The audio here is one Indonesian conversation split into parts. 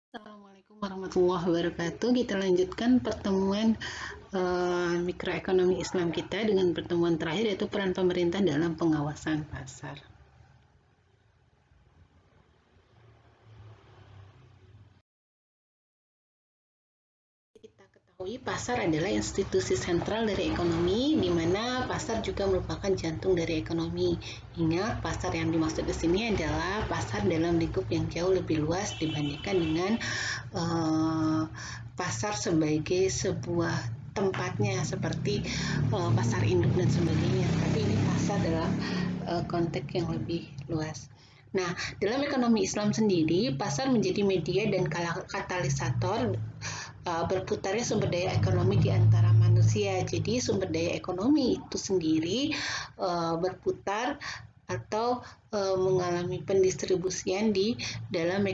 Assalamualaikum warahmatullahi wabarakatuh. Kita lanjutkan pertemuan mikroekonomi Islam kita dengan pertemuan terakhir yaitu peran pemerintah dalam pengawasan pasar. Kita ketahui pasar adalah institusi sentral dari ekonomi, di mana pasar juga merupakan jantung dari ekonomi. Ingat, pasar yang dimaksud di sini adalah pasar dalam lingkup yang jauh lebih luas dibandingkan dengan pasar sebagai sebuah tempatnya seperti pasar induk dan sebagainya. Tapi ini pasar dalam konteks yang lebih luas. Nah, dalam ekonomi Islam sendiri, pasar menjadi media dan katalisator berputarnya sumber daya ekonomi di antara manusia. Jadi sumber daya ekonomi itu sendiri berputar atau mengalami pendistribusian di dalam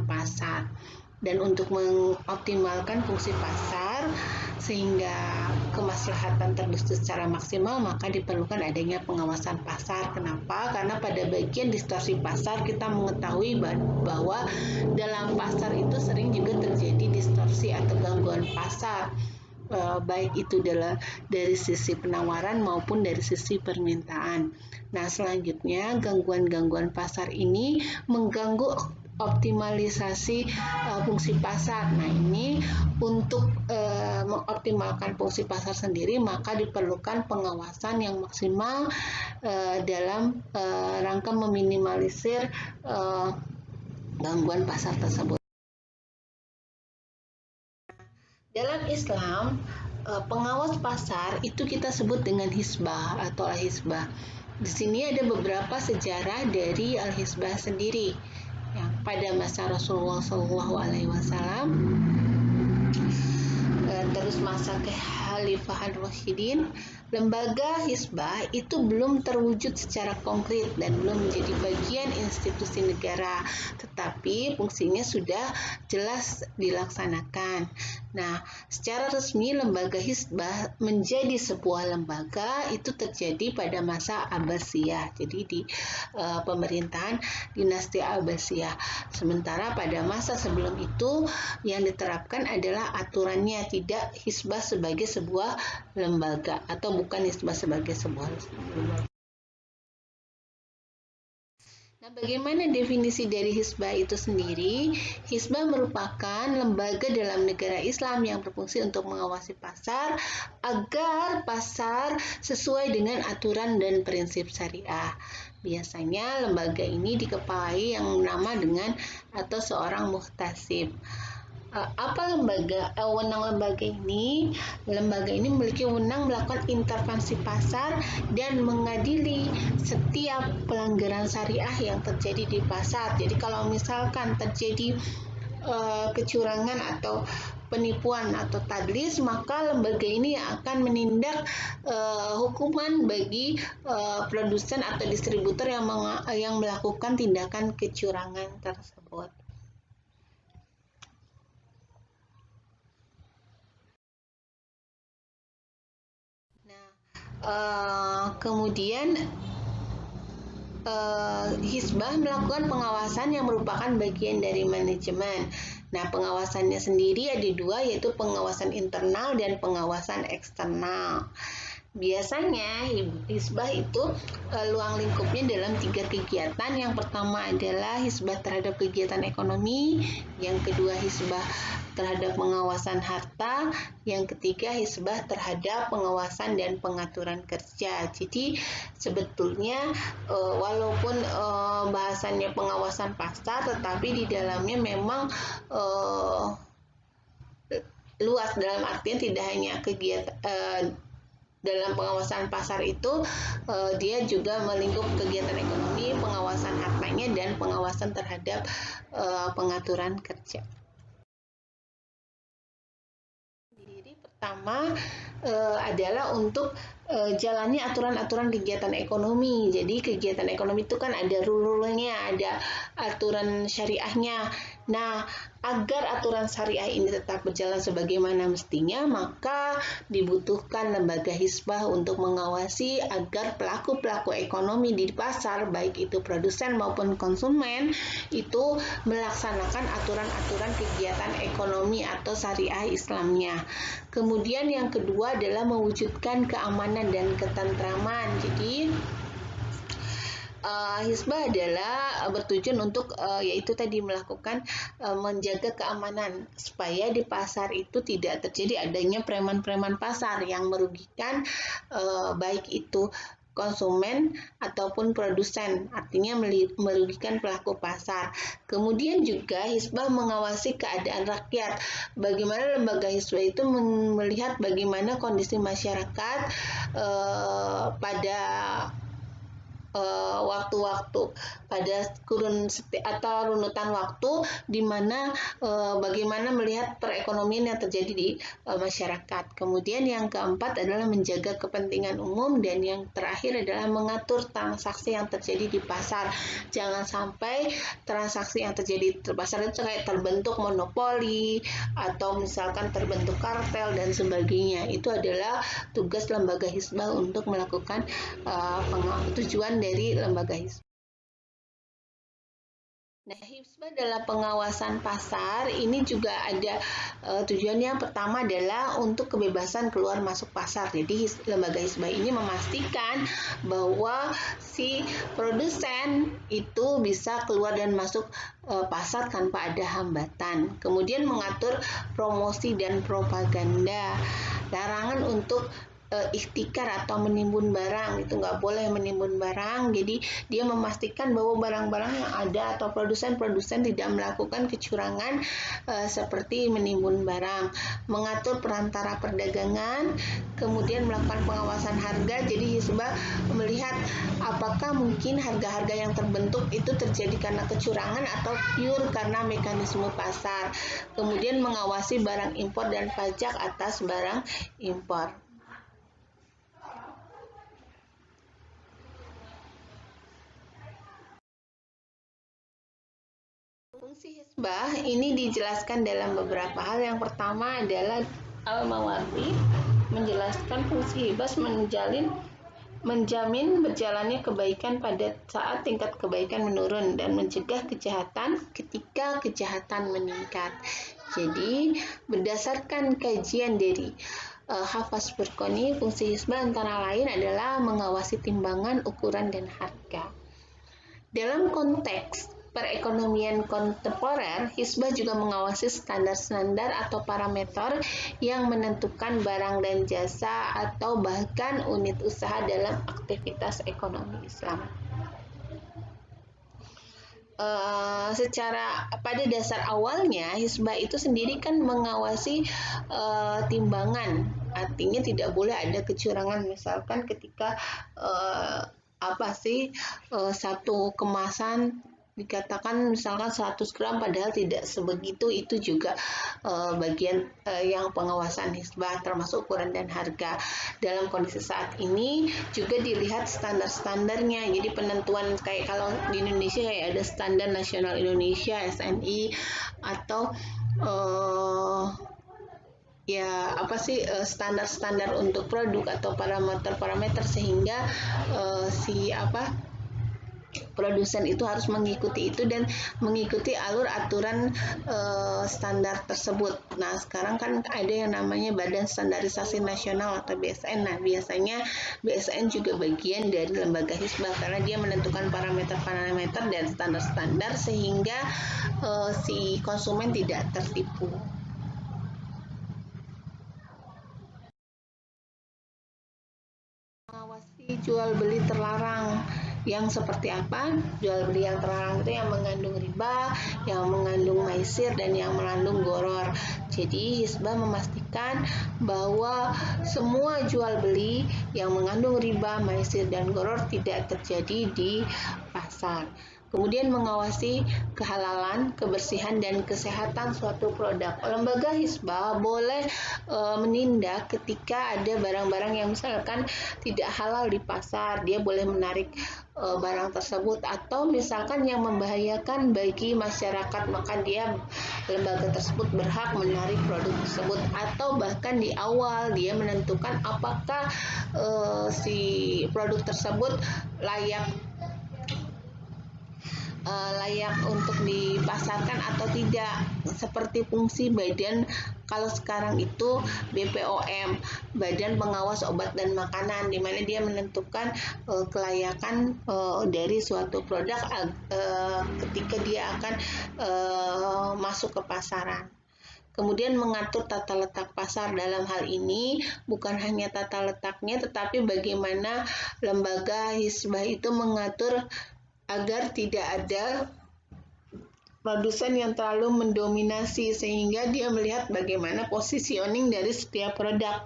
pasar. Dan untuk mengoptimalkan fungsi pasar sehingga kemaslahatan terwujud secara maksimal, maka diperlukan adanya pengawasan pasar. Kenapa? Karena pada bagian distorsi pasar kita mengetahui bahwa dalam pasar itu sering juga terjadi distorsi atau gangguan pasar, baik itu dari sisi penawaran maupun dari sisi permintaan. Nah, selanjutnya gangguan-gangguan pasar ini mengganggu optimalisasi fungsi pasar. Nah, ini untuk mengoptimalkan fungsi pasar sendiri, maka diperlukan pengawasan yang maksimal dalam rangka meminimalisir gangguan pasar tersebut. Dalam Islam, pengawas pasar itu kita sebut dengan hisbah atau al-hisbah. Di sini ada beberapa sejarah dari al-hisbah sendiri. Yang pada masa Rasulullah SAW, terus masa kekhalifahan Rasyidin, lembaga hisbah itu belum terwujud secara konkret dan belum menjadi bagian institusi negara, tetapi fungsinya sudah jelas dilaksanakan. Nah, secara resmi lembaga hisbah menjadi sebuah lembaga itu terjadi pada masa Abbasiyah, jadi di pemerintahan dinasti Abbasiyah. Sementara pada masa sebelum itu yang diterapkan adalah aturannya, tidak hisbah sebagai sebuah lembaga atau bukan hisbah sebagai sebuah lembaga. Nah, bagaimana definisi dari hisbah itu sendiri? Hisbah merupakan lembaga dalam negara Islam yang berfungsi untuk mengawasi pasar agar pasar sesuai dengan aturan dan prinsip syariah. Biasanya lembaga ini dikepalai yang bernama dengan atau seorang muhtasib. Apa wewenang lembaga ini? Lembaga ini memiliki wewenang melakukan intervensi pasar dan mengadili setiap pelanggaran syariah yang terjadi di pasar. Jadi kalau misalkan terjadi kecurangan atau penipuan atau tadlis, maka lembaga ini akan menindak hukuman bagi produsen atau distributor yang melakukan tindakan kecurangan tersebut. Kemudian hisbah melakukan pengawasan yang merupakan bagian dari manajemen. Nah, pengawasannya sendiri ada dua, yaitu pengawasan internal dan pengawasan eksternal. Biasanya hisbah itu luang lingkupnya dalam 3 kegiatan. Yang pertama adalah hisbah terhadap kegiatan ekonomi, yang kedua hisbah terhadap pengawasan harta, yang ketiga hisbah terhadap pengawasan dan pengaturan kerja. Jadi sebetulnya walaupun bahasannya pengawasan pasar, tetapi di dalamnya memang luas, dalam artian tidak hanya kegiatan dalam pengawasan pasar itu dia juga melingkup kegiatan ekonomi, pengawasan hartanya, dan pengawasan terhadap pengaturan kerja. Pertama adalah untuk jalani aturan-aturan kegiatan ekonomi. Jadi kegiatan ekonomi itu kan ada rule-nya, ada aturan syariahnya. Nah, agar aturan syariah ini tetap berjalan sebagaimana mestinya, maka dibutuhkan lembaga hisbah untuk mengawasi agar pelaku-pelaku ekonomi di pasar, baik itu produsen maupun konsumen, itu melaksanakan aturan-aturan kegiatan ekonomi atau syariah Islamnya. Kemudian yang kedua adalah mewujudkan keamanan dan ketentraman. Jadi hisbah adalah bertujuan untuk yaitu tadi melakukan menjaga keamanan supaya di pasar itu tidak terjadi adanya preman-preman pasar yang merugikan baik itu konsumen ataupun produsen, artinya merugikan pelaku pasar. Kemudian juga hisbah mengawasi keadaan rakyat. Bagaimana lembaga hisbah itu melihat bagaimana kondisi masyarakat pada waktu-waktu pada kurun atau runutan waktu di mana bagaimana melihat perekonomian yang terjadi di masyarakat. Kemudian yang keempat adalah menjaga kepentingan umum dan yang terakhir adalah mengatur transaksi yang terjadi di pasar. Jangan sampai transaksi yang terjadi di pasar itu kayak terbentuk monopoli atau misalkan terbentuk kartel dan sebagainya. Itu adalah tugas lembaga hisbah untuk melakukan tujuan dari lembaga hisbah. Nah, hisbah dalam pengawasan pasar ini juga ada tujuannya. Yang pertama adalah untuk kebebasan keluar masuk pasar. Jadi lembaga hisbah ini memastikan bahwa si produsen itu bisa keluar dan masuk pasar tanpa ada hambatan. Kemudian mengatur promosi dan propaganda. Larangan untuk ikhtikar atau menimbun barang, itu nggak boleh menimbun barang. Jadi dia memastikan bahwa barang-barang yang ada atau produsen-produsen tidak melakukan kecurangan seperti menimbun barang. Mengatur perantara perdagangan, kemudian melakukan pengawasan harga. Jadi hisbah melihat apakah mungkin harga-harga yang terbentuk itu terjadi karena kecurangan atau pure karena mekanisme pasar. Kemudian mengawasi barang impor dan pajak atas barang impor. Fungsi hisbah ini dijelaskan dalam beberapa hal. Yang pertama adalah Al-Mawardi menjelaskan fungsi hisbah menjamin berjalannya kebaikan pada saat tingkat kebaikan menurun dan mencegah kejahatan ketika kejahatan meningkat. Jadi, berdasarkan kajian dari Hafaz Burqani, fungsi hisbah antara lain adalah mengawasi timbangan, ukuran, dan harga. Dalam konteks perekonomian kontemporer, hisbah juga mengawasi standar-standar atau parameter yang menentukan barang dan jasa atau bahkan unit usaha dalam aktivitas ekonomi Islam. Secara pada dasar awalnya hisbah itu sendiri kan mengawasi timbangan, artinya tidak boleh ada kecurangan. Misalkan ketika satu kemasan dikatakan misalkan 100 gram padahal tidak sebegitu, itu juga bagian yang pengawasan hisbah, termasuk ukuran dan harga. Dalam kondisi saat ini juga dilihat standar-standarnya. Jadi penentuan kayak kalau di Indonesia kayak ada Standar Nasional Indonesia SNI atau standar-standar untuk produk atau parameter-parameter sehingga produsen itu harus mengikuti itu dan mengikuti alur aturan standar tersebut. Nah, sekarang kan ada yang namanya Badan Standarisasi Nasional atau BSN. Nah, biasanya BSN juga bagian dari lembaga hisbah karena dia menentukan parameter-parameter dan standar-standar sehingga si konsumen tidak tertipu. Mengawasi jual beli terlarang. Yang seperti apa? Jual beli yang terlarang itu yang mengandung riba, yang mengandung maisir, dan yang mengandung goror. Jadi hisbah memastikan bahwa semua jual beli yang mengandung riba, maisir, dan goror tidak terjadi di pasar. Kemudian mengawasi kehalalan, kebersihan, dan kesehatan suatu produk. Lembaga Hisbah boleh menindak ketika ada barang-barang yang misalkan tidak halal di pasar. Dia boleh menarik barang tersebut, atau misalkan yang membahayakan bagi masyarakat, maka lembaga tersebut berhak menarik produk tersebut, atau bahkan di awal dia menentukan apakah si produk tersebut layak untuk dipasarkan atau tidak, seperti fungsi badan. Kalau sekarang itu BPOM, Badan Pengawas Obat dan Makanan, di mana dia menentukan kelayakan dari suatu produk ketika dia akan masuk ke pasaran. Kemudian mengatur tata letak pasar. Dalam hal ini bukan hanya tata letaknya, tetapi bagaimana lembaga Hisbah itu mengatur agar tidak ada produsen yang terlalu mendominasi, sehingga dia melihat bagaimana positioning dari setiap produk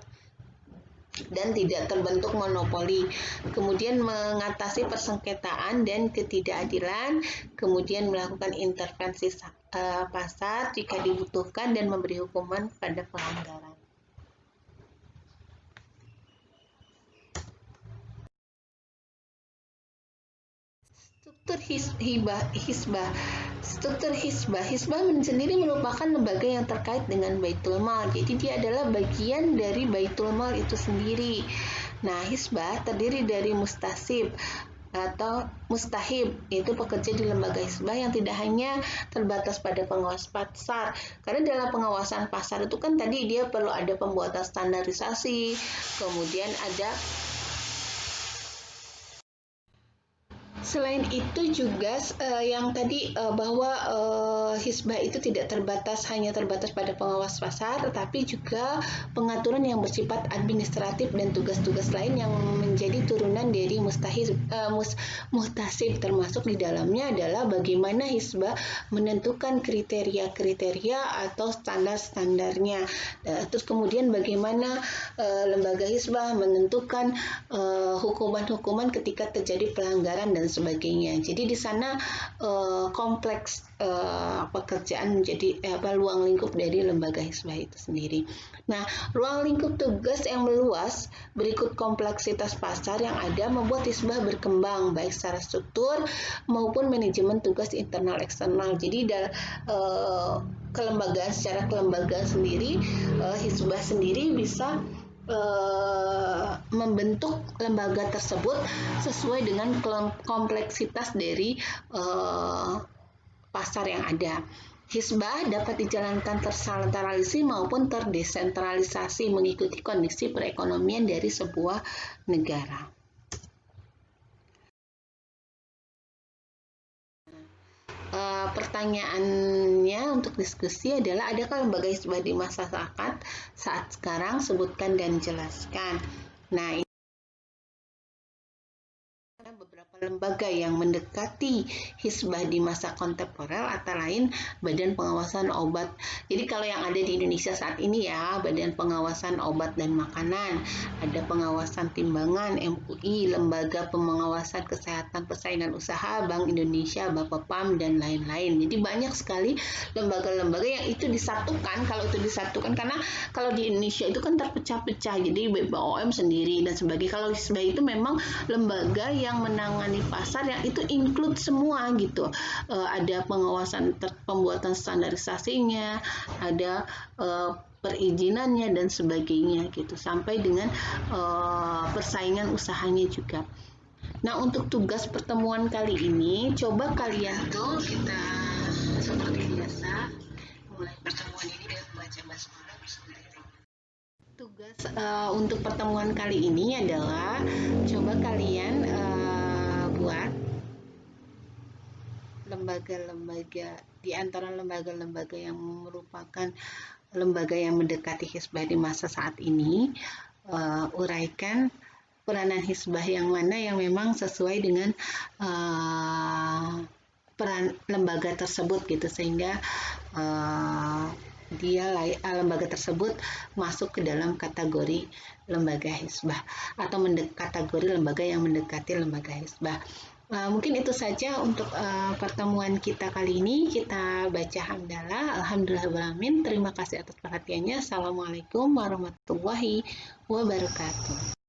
dan tidak terbentuk monopoli. Kemudian mengatasi persengketaan dan ketidakadilan, kemudian melakukan intervensi pasar jika dibutuhkan, dan memberi hukuman pada pelanggaran. Struktur Hisbah sendiri merupakan lembaga yang terkait dengan Baitul Mal. Jadi dia adalah bagian dari Baitul Mal itu sendiri. Nah, Hisbah terdiri dari mustasib atau mustahib, yaitu pekerja di lembaga Hisbah yang tidak hanya terbatas pada pengawas pasar. Karena dalam pengawasan pasar itu kan tadi dia perlu ada pembuatan standarisasi, kemudian ada. Selain itu juga yang tadi bahwa Hisbah itu tidak hanya terbatas pada pengawas pasar, tetapi juga pengaturan yang bersifat administratif dan tugas-tugas lain yang menjadi turunan dari muhtasib, termasuk di dalamnya adalah bagaimana Hisbah menentukan kriteria-kriteria atau standar-standarnya. Terus kemudian bagaimana lembaga Hisbah menentukan hukuman-hukuman ketika terjadi pelanggaran dan sebagainya. Jadi di sana kompleks pekerjaan menjadi ruang lingkup dari lembaga Hisbah itu sendiri. Nah, ruang lingkup tugas yang meluas berikut kompleksitas pasar yang ada membuat Hisbah berkembang baik secara struktur maupun manajemen tugas internal eksternal. Jadi secara kelembagaan sendiri, Hisbah sendiri bisa membentuk lembaga tersebut sesuai dengan kompleksitas dari pasar yang ada. Hisbah dapat dijalankan tersentralisasi maupun terdesentralisasi mengikuti kondisi perekonomian dari sebuah negara. Pertanyaannya untuk diskusi adalah, adakah lembaga Hisbah di masyarakat saat sekarang? Sebutkan dan jelaskan. Nah, beberapa lembaga yang mendekati Hisbah di masa kontemporer, antara lain Badan Pengawasan Obat. Jadi kalau yang ada di Indonesia saat ini ya, Badan Pengawasan Obat dan Makanan, ada Pengawasan Timbangan, MUI, Lembaga Pengawasan Kesehatan Persaingan Usaha, Bank Indonesia, Bapepam, dan lain-lain. Jadi banyak sekali lembaga-lembaga yang itu disatukan, karena kalau di Indonesia itu kan terpecah-pecah, jadi BPOM sendiri dan sebagainya. Kalau Hisbah itu memang lembaga yang menangani pasar yang itu include semua gitu. Ada pengawasan pembuatan standarisasinya, ada perizinannya dan sebagainya gitu, sampai dengan persaingan usahanya juga. Nah, untuk tugas pertemuan kali ini, coba kalian kita seperti biasa mulai pertemuan ini dengan membaca basmalah bersama. Tugas untuk pertemuan kali ini adalah coba kalian buat lembaga-lembaga, di antara lembaga-lembaga yang merupakan lembaga yang mendekati Hisbah di masa saat ini, uraikan peranan Hisbah yang mana yang memang sesuai dengan peran lembaga tersebut gitu, sehingga lembaga tersebut masuk ke dalam kategori lembaga Hisbah atau kategori lembaga yang mendekati lembaga Hisbah. Mungkin itu saja untuk pertemuan kita kali ini. Kita baca hamdalah, alhamdulillahirobbilalamin. Terima kasih atas perhatiannya. Assalamualaikum warahmatullahi wabarakatuh.